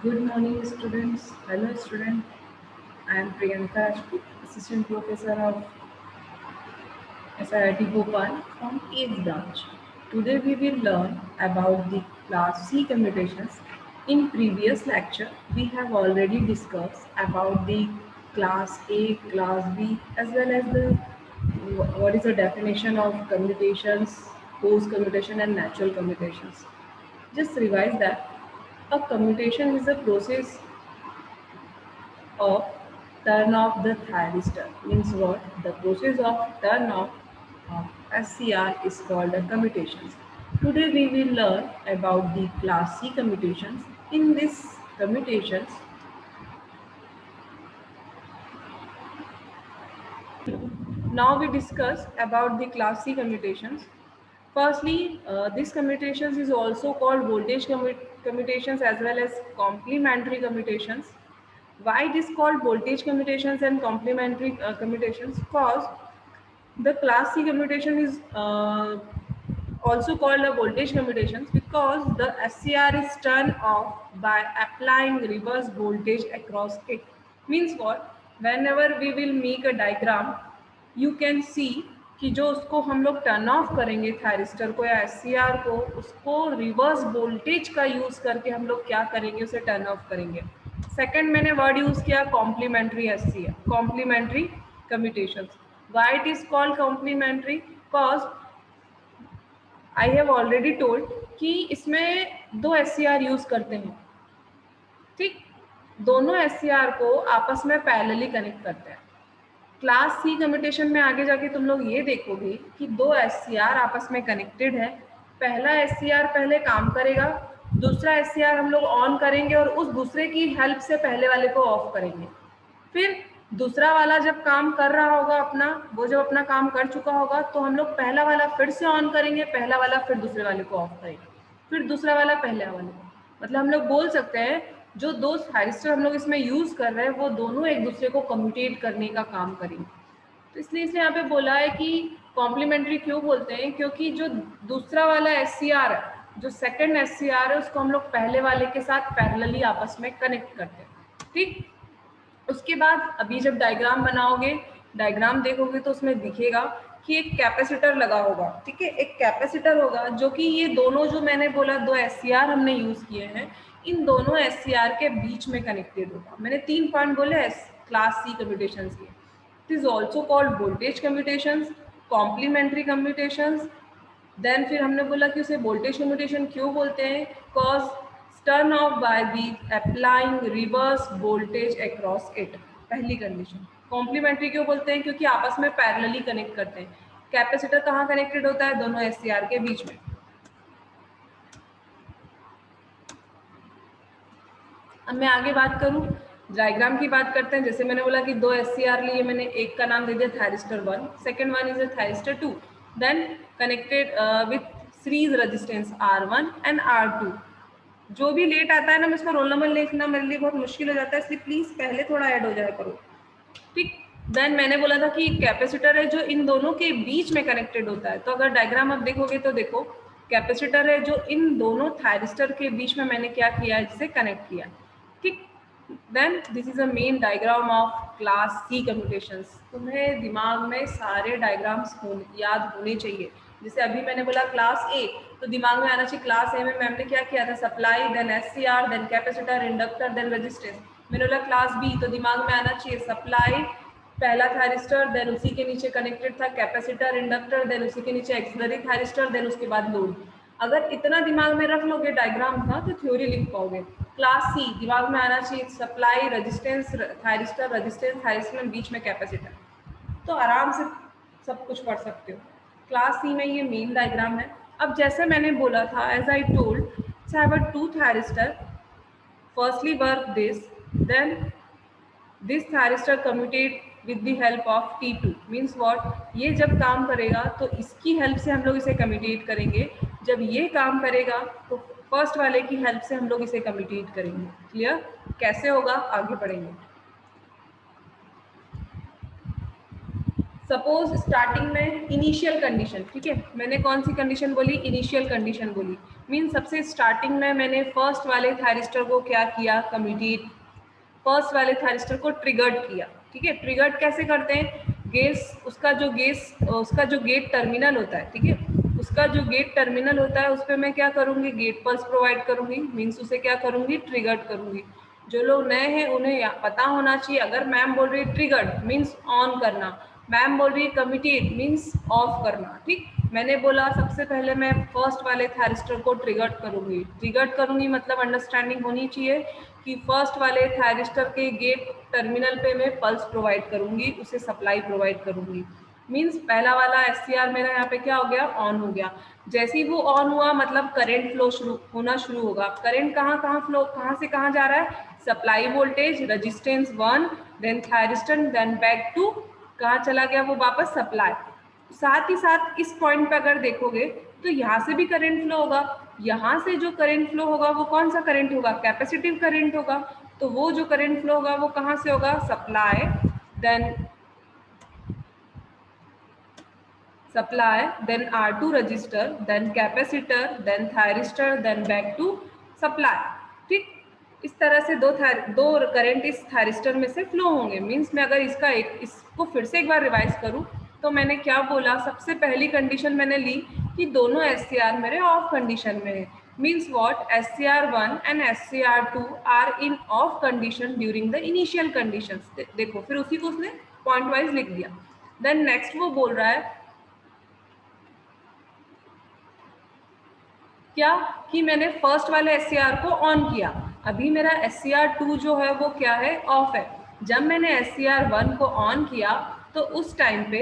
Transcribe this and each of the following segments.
Good morning, students. Hello, student. I am Priyanka Rajput, Assistant Professor of SIIT Bhopal from 8th branch. Today we will learn about the Class C commutations. In previous lecture, we have already discussed about the Class A, Class B, as well as the what is the definition of commutations, post commutation, and natural commutations. Just revise that a commutation is a process of turn off the thyristor. Means what? The process of turn off of SCR is called a commutations. Today we will learn about the class C commutations. In this commutations, now we discuss about the class C commutations. Firstly, this commutations is also called voltage commutations as well as complementary commutations. Why it is called voltage commutations and complementary commutations? Because the class C commutation is also called a voltage commutations because the SCR is turned off by applying reverse voltage across it. Means what? Whenever we will make a diagram, you can see कि जो उसको हम लोग turn off करेंगे thyristor को या SCR को, उसको रिवर्स वोल्टेज का यूज करके हम लोग क्या करेंगे, उसे टर्न ऑफ करेंगे. सेकंड मैंने वर्ड यूज किया complementary SCR, complementary commutations. Why it is called complementary? Because I have already told कि इसमें दो SCR यूज करते हैं. ठीक, दोनों SCR को आपस में पैरेलली कनेक्ट करते हैं. क्लास सी कम्यूटेशन में आगे जाके तुम लोग ये देखोगे कि दो SCR आपस में कनेक्टेड है. पहला SCR पहले काम करेगा, दूसरा SCR हम लोग ऑन करेंगे और उस दूसरे की हेल्प से पहले वाले को ऑफ करेंगे. फिर दूसरा वाला जब काम कर रहा होगा अपना, वो जब अपना काम कर चुका होगा तो हम लोग पहला वाला फिर से ऑन करेंगे, पहला वाला फिर दूसरे वाले को ऑफ करेंगे, फिर दूसरा वाला पहले वाले को. मतलब हम लोग बोल सकते हैं जो दो थायरिस्टर हम लोग इसमें यूज कर रहे हैं वो दोनों एक दूसरे को कम्यूटेट करने का काम करेंगे. तो इसलिए इसे यहाँ पे बोला है कि कॉम्प्लीमेंट्री क्यों बोलते हैं, क्योंकि जो दूसरा वाला SCR है, जो सेकंड SCR है, उसको हम लोग पहले वाले के साथ पैरेलली आपस में कनेक्ट करते हैं. ठीक, उसके बाद अभी जब डायग्राम बनाओगे, डायग्राम देखोगे तो उसमें दिखेगा कि एक कैपेसिटर लगा होगा. ठीक है, एक कैपेसिटर होगा जो कि ये दोनों जो मैंने बोला दो SCR हमने यूज किए हैं, इन दोनों SCR के बीच में कनेक्टेड होगा. मैंने 3 पॉइंट बोले क्लास C कम्यूटेशंस के. It is also called voltage commutations, complementary commutations. Then फिर हमने बोला कि उसे वोल्टेज कम्यूटेशन क्यों बोलते हैं, cause turn off by the applying reverse voltage across it. पहली कंडीशन. कॉम्प्लीमेंट्री क्यों बोलते हैं, क्योंकि आपस में पैरेलली कनेक्ट करते हैं. कैपेसिटर कहाँ कनेक्टेड होता है, दोनों SCR के बीच में. अब मैं आगे बात करूं, डायग्राम की बात करते हैं. जैसे मैंने बोला कि दो SCR लिए, मैंने एक का नाम दे दिया thyristor 1, second one is a thyristor 2, then connected with series resistance R1 and R2. जो भी लेट आता है ना, मैं उसका रोल नंबर लिखना मेरे लिए बहुत मुश्किल हो जाता है, इसलिए प्लीज पहले थोड़ा ऐड हो जाया करो. ठीक, देन मैंने बोला था कि कैपेसिटर है जो इन दोनों के बीच में कनेक्टेड होता है. तो अगर डायग्राम आप देखोगे तो देखो कैपेसिटर है जो इन दोनों थायरिस्टर के बीच में मैंने क्या किया है, जिसे कनेक्ट किया. ठीक, then this is a main diagram of class C commutations. तुम्हें दिमाग में सारे डायग्राम्स याद होने चाहिए. जैसे अभी मैंने बोला क्लास A, तो दिमाग में आना चाहिए क्लास A में मैम ने क्या किया था, supply, then SCR, then capacitor, inductor, then resistance. मैंने बोला क्लास B, तो दिमाग में आना चाहिए सप्लाई, पहला थायरिस्टर, देन उसी के नीचे कनेक्टेड था कैपेसिटर, इंडक्टर, देन उसी के नीचे एक्सिलरी थायरिस्टर, देन उसके बाद लोड. अगर इतना दिमाग में रख लोगे डायग्राम का तो थ्योरी लिख पाओगे. क्लास C दिमाग में आना चाहिए supply, resistance, thyristor, resistance, thyristor, बीच में कैपेसिटर. तो आराम से सब कुछ पढ़ सकते हो. क्लास C में ये मेन डायग्राम है. अब जैसे मैंने बोला था, as I told, I have a two thyristor. Firstly work this, then this thyristor commutate with the help of T2. Means what, ये जब काम करेगा तो इसकी हेल्प से हम लोग इसे कम्यूटेट करेंगे. जब ये काम करेगा तो फर्स्ट वाले की हेल्प से हम लोग इसे कम्यूटेट करेंगे. क्लियर? कैसे होगा आगे बढ़ेंगे. सपोज स्टार्टिंग में इनिशियल कंडीशन, ठीक है, मैंने कौन सी कंडीशन बोली, इनिशियल कंडीशन बोली, मीन सबसे स्टार्टिंग में मैंने फर्स्ट वाले थायरिस्टर को क्या किया, कमिटेड, फर्स्ट वाले थायरिस्टर को ट्रिगर्ड किया, ठीक है। ट्रिगर्ड कैसे करते हैं, उसका जो गेट टर्मिनल होता है, ठीक है, उसका जो गेट टर्मिनल होता है उस पर मैं क्या करूंगी, गेट पल्स प्रोवाइड करूंगी, मीन्स उसे क्या करूंगी, ट्रिगर्ड करूंगी। जो लोग नए हैं उन्हें पता होना चाहिए, अगर मैम बोल रही है ट्रिगर्ड मीन्स ऑन करना, मैम बोल रही है कमिटेड मीन्स ऑफ करना, ठीक। मैंने बोला सबसे पहले मैं फर्स्ट वाले थायरिस्टर को ट्रिगर्ड करूंगी मतलब अंडरस्टैंडिंग होनी चाहिए कि फर्स्ट वाले थायरिस्टर के गेट टर्मिनल पे मैं पल्स प्रोवाइड करूंगी, उसे सप्लाई प्रोवाइड करूंगी, मीन्स पहला वाला एससीआर मेरा यहाँ पे क्या हो गया, ऑन हो गया। जैसे ही वो ऑन हुआ मतलब करंट फ्लो होना शुरू होगा। करंट कहाँ से कहाँ जा रहा है, supply voltage resistance 1, then thyristor, then back to कहाँ चला गया वो वापस सप्लाई। साथ ही साथ इस पॉइंट पे अगर देखोगे तो यहाँ से भी करंट फ्लो होगा, यहाँ से जो करंट फ्लो होगा वो कौन सा करंट होगा, कैपेसिटिव करंट होगा। तो वो जो करंट फ्लो होगा वो कहाँ से होगा, supply, then then R2 register, then capacitor, then thyristor, then back to supply, ठीक। इस तरह से दो करंट इस थायरिस्टर में से फ्लो होंगे। मीन्स मैं अगर इसको फिर से एक बार रिवाइज करूं तो मैंने क्या बोला, सबसे पहली कंडीशन मैंने ली कि दोनों एससीआर मेरे ऑफ कंडीशन में है। Means what, SCR1 and SCR2 are in off condition during the initial conditions. देखो फिर उसी को उसने पॉइंट वाइज लिख दिया। देन नेक्स्ट वो बोल रहा है क्या कि मैंने फर्स्ट वाले एससीआर को ऑन किया, अभी मेरा SCR2 जो है वो क्या है, ऑफ है। जब मैंने SCR1 को ऑन किया तो उस टाइम पे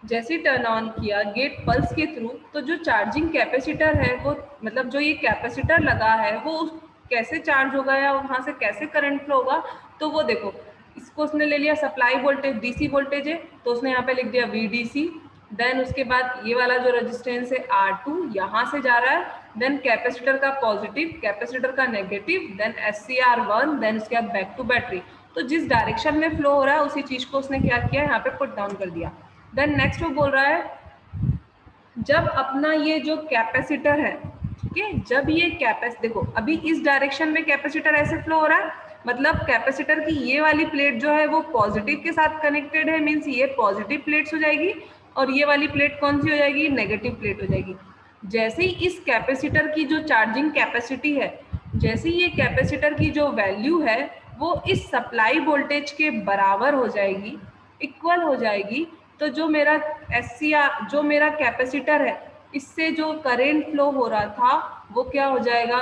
जैसे टर्न ऑन किया गेट पल्स के थ्रू, तो जो चार्जिंग कैपेसिटर है वो मतलब जो ये कैपेसिटर लगा है वो कैसे चार्ज होगा या वहाँ से कैसे करंट फ्लो होगा, तो वो देखो इसको उसने ले लिया सप्लाई वोल्टेज, डीसी वोल्टेज है तो उसने यहाँ पे लिख दिया VDC। देन उसके बाद ये वाला जो रेजिस्टेंस है R2 यहाँ से जा रहा है, देन कैपेसिटर का पॉजिटिव, कैपेसिटर का नेगेटिव, देन SCR1, देन उसके बाद बैक टू बैटरी। तो जिस डायरेक्शन में फ्लो हो रहा है उसी चीज को उसने क्या किया, यहाँ पे पुट डाउन कर दिया। देन नेक्स्ट वो बोल रहा है जब अपना ये जो कैपेसिटर है, ठीक है, जब ये देखो अभी इस डायरेक्शन में कैपेसिटर ऐसे फ्लो हो रहा है, मतलब कैपेसिटर की ये वाली प्लेट जो है वो पॉजिटिव के साथ कनेक्टेड है, मीन्स ये पॉजिटिव प्लेट्स हो जाएगी और ये वाली प्लेट कौन सी हो जाएगी, नेगेटिव प्लेट हो जाएगी। जैसे ही इस कैपेसिटर की जो चार्जिंग कैपेसिटी है, जैसे ही ये कैपेसिटर की जो वैल्यू है वो इस सप्लाई वोल्टेज के बराबर हो जाएगी, इक्वल हो जाएगी, तो जो मेरा SCR जो मेरा कैपेसिटर है इससे जो करंट फ्लो हो रहा था वो क्या हो जाएगा,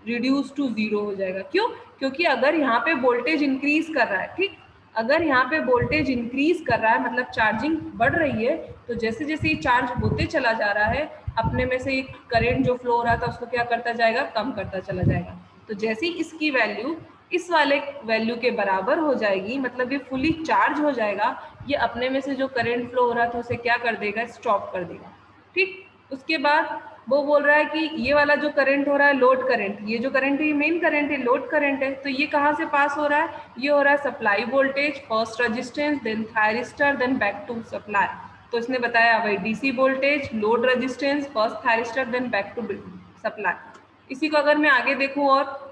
रिड्यूस टू जीरो हो जाएगा। क्यों, क्योंकि अगर यहाँ पे वोल्टेज इंक्रीज कर रहा है, ठीक, अगर यहाँ पे वोल्टेज इंक्रीज कर रहा है मतलब चार्जिंग बढ़ रही है, तो जैसे जैसे ये चार्ज होते चला जा रहा है अपने में से करंट जो फ्लो हो रहा था उसको क्या करता जाएगा, कम करता चला जाएगा। तो जैसे ही इसकी वैल्यू इस वाले वैल्यू के बराबर हो जाएगी, मतलब ये फुली चार्ज हो जाएगा, ये अपने में से जो करंट फ्लो हो रहा था उसे क्या कर देगा, स्टॉप कर देगा, ठीक। उसके बाद वो बोल रहा है कि ये वाला जो करंट हो रहा है लोड करंट, ये जो करंट है ये मेन करंट है, लोड करंट है, तो ये कहाँ से पास हो रहा है, ये हो रहा है supply voltage, first resistance, then thyristor, then back to supply. तो इसने बताया वही DC voltage, load resistance, first thyristor, then back to supply. इसी को अगर मैं आगे देखूँ और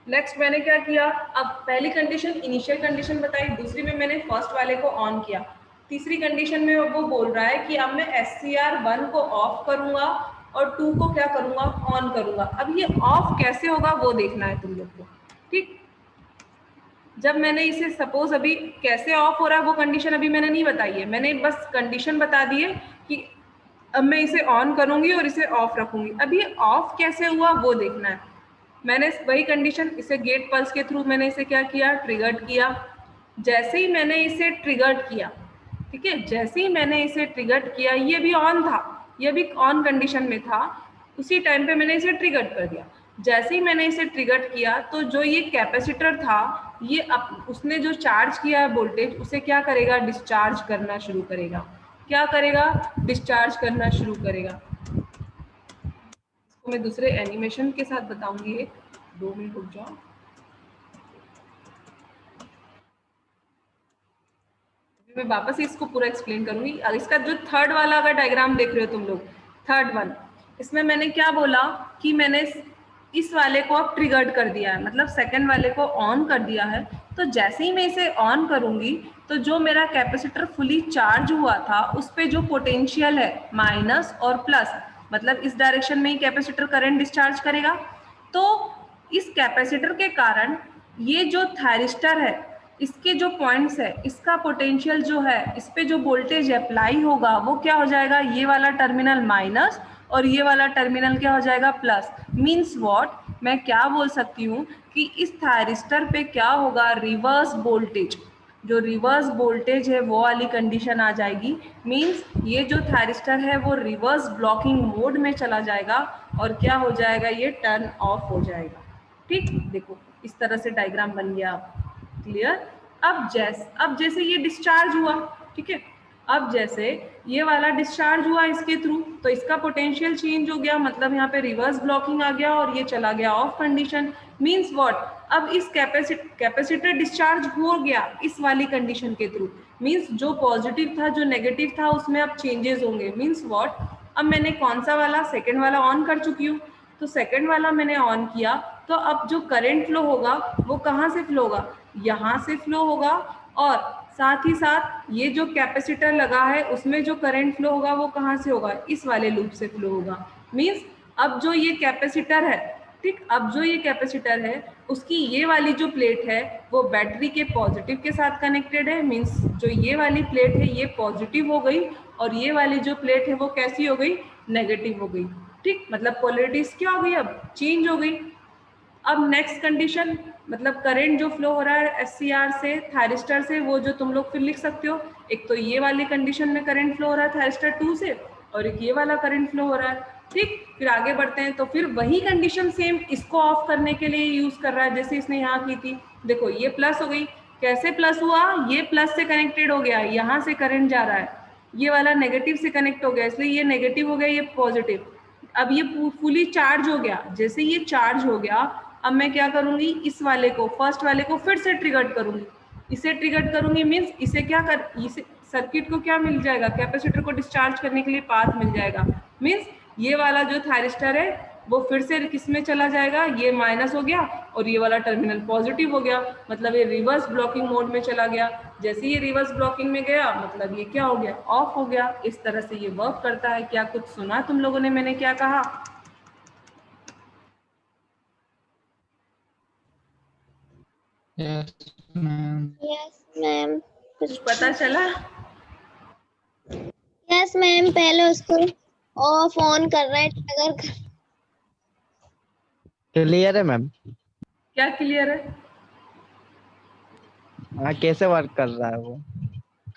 नेक्स्ट मैंने क्या किया, अब पहली कंडीशन इनिशियल कंडीशन बताई, दूसरी में मैंने फर्स्ट वाले को ऑन किया, तीसरी कंडीशन में वो बोल रहा है कि अब मैं SCR1 को ऑफ करूंगा और 2 को क्या करूंगा, ऑन करूंगा। अब ये ऑफ कैसे होगा वो देखना है तुम लोग को, ठीक। जब मैंने इसे सपोज अभी कैसे ऑफ हो रहा है वो कंडीशन अभी मैंने नहीं बताई है, मैंने बस कंडीशन बता दी है कि अब मैं इसे ऑन करूंगी और इसे ऑफ रखूंगी। अब ये ऑफ कैसे हुआ वो देखना है। मैंने वही कंडीशन, इसे गेट पल्स के थ्रू मैंने इसे क्या किया, ट्रिगर्ड किया। जैसे ही मैंने इसे ट्रिगर्ड किया, ठीक है, जैसे ही मैंने इसे ट्रिगर्ड किया, ये भी ऑन था, ये भी ऑन कंडीशन में था, उसी टाइम पे मैंने इसे ट्रिगर्ड कर दिया। जैसे ही मैंने इसे ट्रिगर्ड किया तो जो ये कैपेसिटर था ये उसने जो चार्ज किया है वोल्टेज उसे क्या करेगा, डिस्चार्ज करना शुरू करेगा। क्या करेगा, डिस्चार्ज करना शुरू करेगा। इसको मैं दूसरे एनिमेशन के साथ बताऊंगी, 2 मिनट रुक जाओ। मैं वापस इसको पूरा एक्सप्लेन करूंगी। इसका जो थर्ड वाला अगर डायग्राम देख रहे हो तुम लोग, थर्ड वन, इसमें मैंने क्या बोला कि मैंने इस वाले को अब ट्रिगर्ड कर दिया है, मतलब सेकंड वाले को ऑन कर दिया है। तो जैसे ही मैं इसे ऑन करूंगी तो जो मेरा कैपेसिटर फुली चार्ज हुआ था उस पे जो पोटेंशियल है माइनस और प्लस, मतलब इस डायरेक्शन में ही कैपेसिटर करंट डिस्चार्ज करेगा। तो इस कैपेसिटर के कारण ये जो थायरिस्टर है इसके जो पॉइंट्स है इसका पोटेंशियल जो है, इस पे जो वोल्टेज अप्लाई होगा वो क्या हो जाएगा, ये वाला टर्मिनल माइनस और ये वाला टर्मिनल क्या हो जाएगा प्लस। मीन्स व्हाट, मैं क्या बोल सकती हूँ कि इस थायरिस्टर पे क्या होगा, रिवर्स वोल्टेज, जो रिवर्स वोल्टेज है वो वाली कंडीशन आ जाएगी। मीन्स ये जो थायरिस्टर है वो रिवर्स ब्लॉकिंग मोड में चला जाएगा और क्या हो जाएगा, ये टर्न ऑफ हो जाएगा। ठीक, देखो इस तरह से डायग्राम बन गया। क्लियर। अब जैसे ये डिस्चार्ज हुआ, ठीक है, अब जैसे ये वाला डिस्चार्ज हुआ इसके थ्रू तो इसका पोटेंशियल चेंज हो गया, मतलब यहाँ पे रिवर्स ब्लॉकिंग आ गया और ये चला गया ऑफ कंडीशन। मीन्स व्हाट, अब इस कैपेसिटर डिस्चार्ज हो गया इस वाली कंडीशन के थ्रू। मीन्स जो पॉजिटिव था जो नेगेटिव था उसमें अब चेंजेस होंगे। मीन्स व्हाट, अब मैंने कौन सा वाला, सेकेंड वाला ऑन कर चुकी हूँ, तो सेकेंड वाला मैंने ऑन किया तो अब जो करंट फ्लो होगा वो कहाँ से फ्लो होगा, यहाँ से फ्लो होगा। और साथ ही साथ ये जो कैपेसिटर लगा है उसमें जो करंट फ्लो होगा वो कहाँ से होगा, इस वाले लूप से फ्लो होगा। मीन्स अब जो ये कैपेसिटर है, ठीक, अब जो ये कैपेसिटर है उसकी ये वाली जो प्लेट है वो बैटरी के पॉजिटिव के साथ कनेक्टेड है। मीन्स जो ये वाली प्लेट है ये पॉजिटिव हो गई और ये वाली जो प्लेट है वो कैसी हो गई, नेगेटिव हो गई। ठीक, मतलब पोलैरिटीज क्या हो गई, अब चेंज हो गई। अब नेक्स्ट कंडीशन, मतलब करंट जो फ्लो हो रहा है एससीआर से थायरिस्टर से, वो जो तुम लोग फिर लिख सकते हो, एक तो ये वाली कंडीशन में करंट फ्लो हो रहा है थायरिस्टर 2 से और एक ये वाला करंट फ्लो हो रहा है। ठीक, फिर आगे बढ़ते हैं तो फिर वही कंडीशन सेम इसको ऑफ करने के लिए यूज कर रहा है जैसे इसने यहाँ की थी। देखो ये प्लस हो गई, कैसे प्लस हुआ, ये प्लस से कनेक्टेड हो गया, यहाँ से करंट जा रहा है, ये वाला नेगेटिव से कनेक्ट हो गया इसलिए ये नेगेटिव हो गया, ये पॉजिटिव। अब ये फुली चार्ज हो गया, जैसे ये चार्ज हो गया अब मैं क्या करूंगी, इस वाले को, फर्स्ट वाले को फिर से ट्रिगर्ड करूंगी, इसे ट्रिगर्ड करूंगी। मीन्स इसे क्या कर, इसे सर्किट को क्या मिल जाएगा, कैपेसिटर को डिस्चार्ज करने के लिए पाथ मिल जाएगा। मीन्स ये वाला जो थायरिस्टर है वो फिर से किस में चला जाएगा, ये माइनस हो गया और ये वाला टर्मिनल पॉजिटिव हो गया, मतलब ये रिवर्स ब्लॉकिंग मोड में चला गया। जैसे ये रिवर्स ब्लॉकिंग में गया मतलब ये क्या हो गया, ऑफ हो गया। इस तरह से ये वर्क करता है। क्या कुछ सुना तुम लोगों ने मैंने क्या कहा? Yes ma'am. Yes ma'am. कुछ पता चला? यस मैम, पहले उसको ऑफ ऑन कर रहा है, ट्रिगर कर। क्लियर है मैम? क्या क्लियर है? हाँ, कैसे वर्क कर रहा है वो,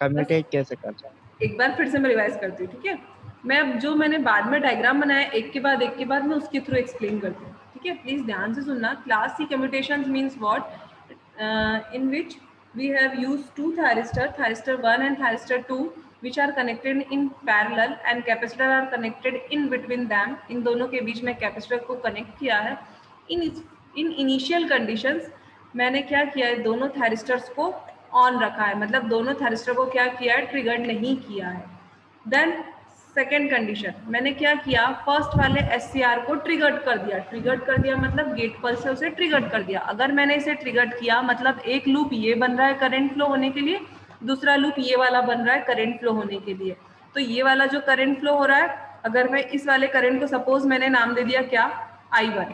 कम्यूनिकेट कैसे कर रहा है? एक बार फिर से मैं रिवाइज करती हूँ, ठीक है। मैं अब जो मैंने बाद में डायग्राम बनाया एक के बाद मैं उसके थ्रू एक्सप्लेन करती हूँ, ठीक है। प्लीज ध्यान से सुनना। Class C commutation means what, in which we have used two thyristor 1 and thyristor 2 which are connected in parallel and capacitor are connected in between them। इन दोनों के बीच में कैपेसिटर को कनेक्ट किया है। इन इनिशियल कंडीशंस मैंने क्या किया है, दोनों थायरिस्टर्स को ऑन रखा है, मतलब दोनों थायरिस्टर को क्या किया है, ट्रिगर नहीं किया है। देन सेकेंड कंडीशन मैंने क्या किया, फर्स्ट वाले एससीआर को ट्रिगर्ड कर दिया मतलब गेट पर से उसे ट्रिगर्ड कर दिया। अगर मैंने इसे ट्रिगर्ड किया मतलब एक लूप ये बन रहा है करंट फ्लो होने के लिए, दूसरा लूप ये वाला बन रहा है करंट फ्लो होने के लिए। तो ये वाला जो करंट फ्लो हो रहा है, अगर मैं इस वाले करंट को सपोज मैंने नाम दे दिया क्या, I1,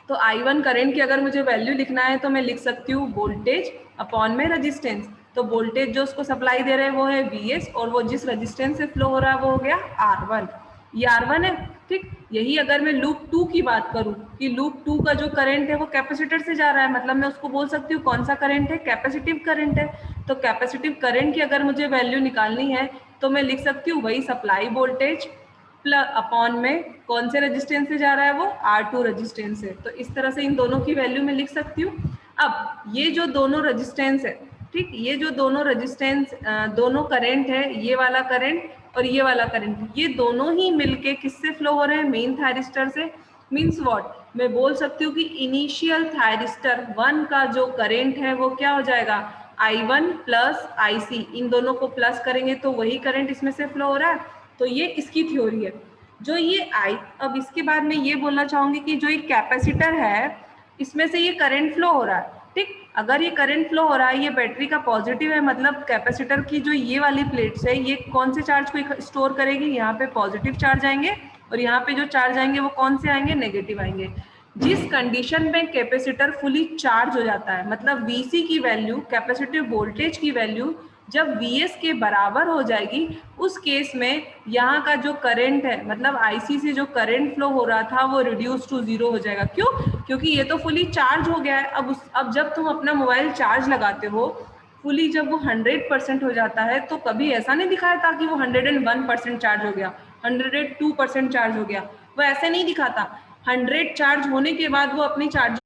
तो I1 करंट की अगर मुझे वैल्यू लिखना है तो मैं लिख सकती हूँ वोल्टेज अपॉन में रेजिस्टेंस। तो वोल्टेज जो उसको सप्लाई दे रहे हैं वो है Vs और वो जिस रेजिस्टेंस से फ्लो हो रहा है वो हो गया R1। ये R1 है, ठीक। यही अगर मैं लूप 2 की बात करूं कि लूप 2 का जो करंट है वो कैपेसिटर से जा रहा है, मतलब मैं उसको बोल सकती हूँ कौन सा करंट है, कैपेसिटिव करंट है। तो कैपेसिटिव करंट की अगर मुझे वैल्यू निकालनी है तो मैं लिख सकती हूँ वही सप्लाई वोल्टेज प्लस अपॉन में कौन से रेजिस्टेंस से जा रहा है वो R2 रेजिस्टेंस है। तो इस तरह से इन दोनों की वैल्यू मैं लिख सकती हूँ। अब ये जो दोनों रेजिस्टेंस है, ठीक, ये जो दोनों रेजिस्टेंस दोनों करंट है, ये वाला करंट और ये वाला करंट, ये दोनों ही मिलके किससे फ्लो हो रहे हैं, मेन थायरिस्टर से। मीन्स व्हाट, मैं बोल सकती हूँ कि इनिशियल थायरिस्टर 1 का जो करंट है वो क्या हो जाएगा, I1 प्लस IC, इन दोनों को प्लस करेंगे तो वही करंट इसमें से फ्लो हो रहा है। तो ये इसकी थ्योरी है। जो ये अब इसके बाद में ये बोलना चाहूंगी कि जो एक कैपेसिटर है इसमें से ये करंट फ्लो हो रहा है, ठीक। अगर ये करंट फ्लो हो रहा है, ये बैटरी का पॉजिटिव है, मतलब कैपेसिटर की जो ये वाली प्लेट्स है ये कौन से चार्ज को स्टोर करेगी, यहाँ पे पॉजिटिव चार्ज आएंगे और यहाँ पे जो चार्ज आएंगे वो कौन से आएंगे, नेगेटिव आएंगे। जिस कंडीशन में कैपेसिटर फुली चार्ज हो जाता है, मतलब Vc की वैल्यू, कैपेसिटिव वोल्टेज की वैल्यू जब Vs के बराबर हो जाएगी, उस केस में यहाँ का जो करंट है, मतलब IC से जो करंट फ्लो हो रहा था वो रिड्यूस टू 0 हो जाएगा। क्यों? क्योंकि ये तो फुली चार्ज हो गया है। अब जब तुम अपना मोबाइल चार्ज लगाते हो फुली, जब वो 100% हो जाता है तो कभी ऐसा नहीं दिखाया था कि वो 101% चार्ज हो गया, 102% चार्ज हो गया, वो ऐसे नहीं दिखाता। 100 चार्ज होने के बाद वो अपनी चार्ज